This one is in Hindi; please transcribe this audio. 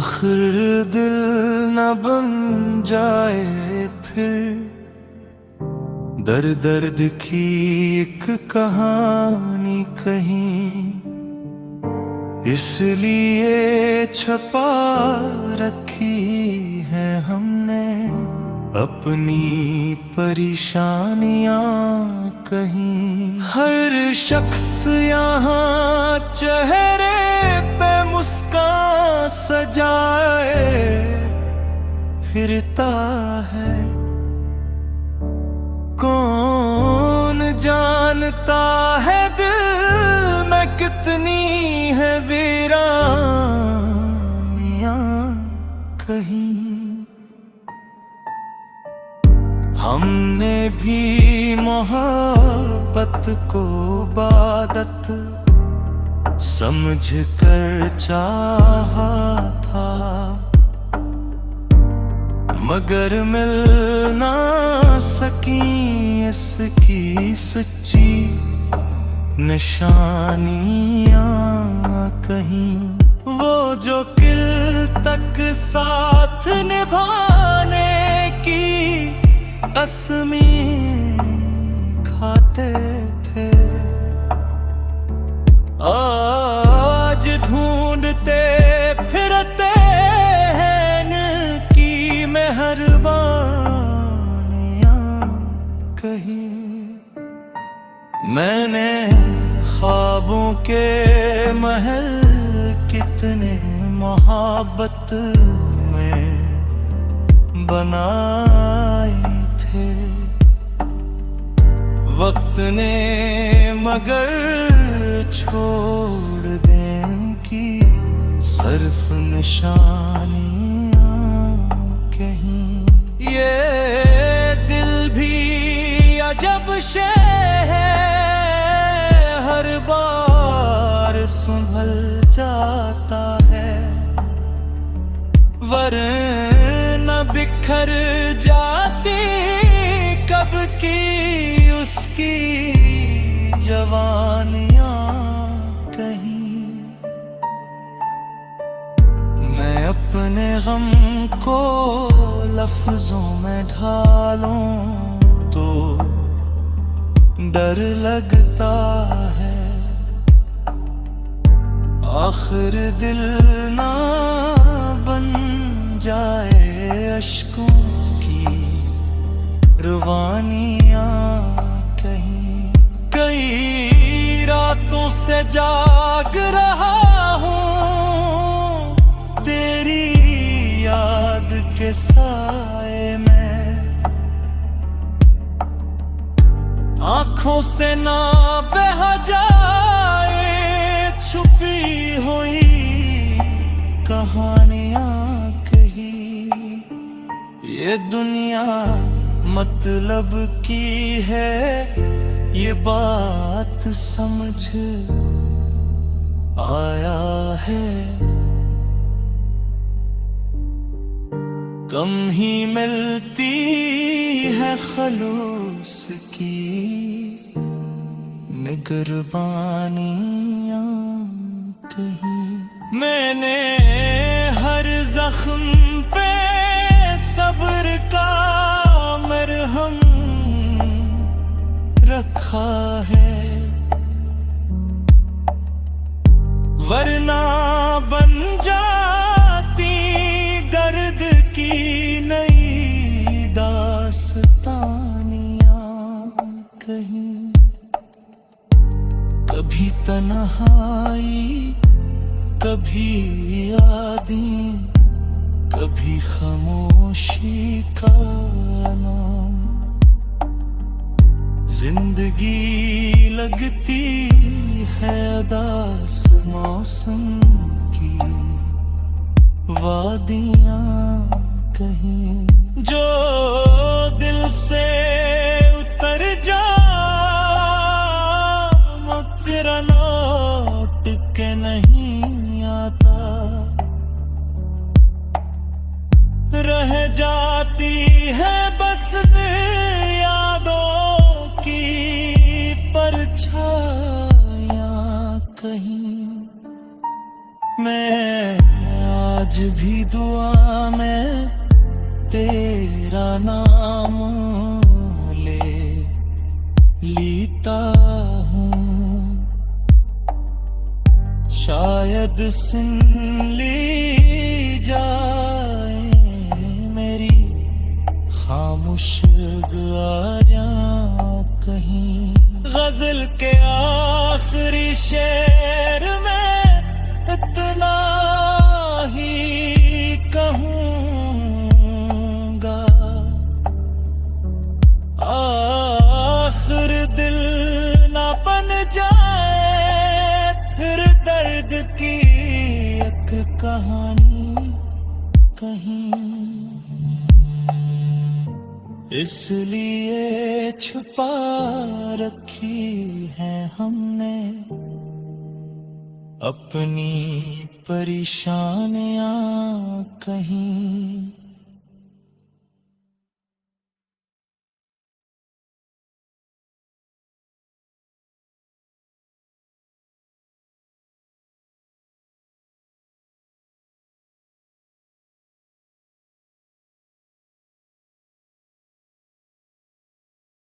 आखिर दिल न बन जाए फिर दर दर्द की एक कहानी कहीं, इसलिए छपा रखी है हमने अपनी परेशानियां कहीं। हर शख्स यहाँ चेहरे पे मुस्कान सजाए फिरता है, कौन जानता है दिल में कितनी है वीरानियां कहीं। हमने भी मोहब्बत को इबादत समझ कर चाहा था, मगर मिल ना सकी इसकी सच्ची निशानियां कहीं। वो जो किल तक साथ निभाने की कसमें खाते थे, आज ढूंढते फिरते हैं इनकी मेहरबानियां कहीं। मैंने ख्वाबों के महल कितने मोहब्बत में बनाए थे, वक्त ने मगर छोड़ दें की सिर्फ निशानियां कहीं। ये दिल भी अजब शे है, हर बार संभल जाता है, वरना बिखर जाती कब की उसकी जवानियां कहीं। मैं अपने गम को लफ्जों में ढालूं तो डर लगता है, आखिर दिल ना बन जाए अश्कों की रवानियां कहीं। कई रातों से जाग रहा हूँ तेरी याद के साए में, आँखों से ना बह जाए छुपी हुई कहानियां कहीं। ये दुनिया मतलब की है, ये बात समझ आया है, कम ही मिलती है खलूस की निगरबानियां कहीं। मैंने हर जख्म पे सब्र का मरहम रखा है, वरना बन जाती दर्द की नई दास्तानियां कहीं। कभी तन्हाई कभी यादें, कभी खामोशी का नाम, जिंदगी लगती है उदास मौसम की वादियां कहीं। जो दिल से उतर जा तेरा लौट के नहीं आता, रह जाती है बस यादों की परछाइयां कहीं। मैं आज आज भी दुआ में तेरा नाम लेता हूँ। शायद सुन ली जाए मेरी खामोश गवारियां कहीं। गजल के आखिरी शेर में इतना ही कहूँगा, आखिर दिल ना बन जाए फिर दर्द की एक कहानी कहीं। इसलिए छुपा रखी है हमने अपनी परेशानियां कहीं।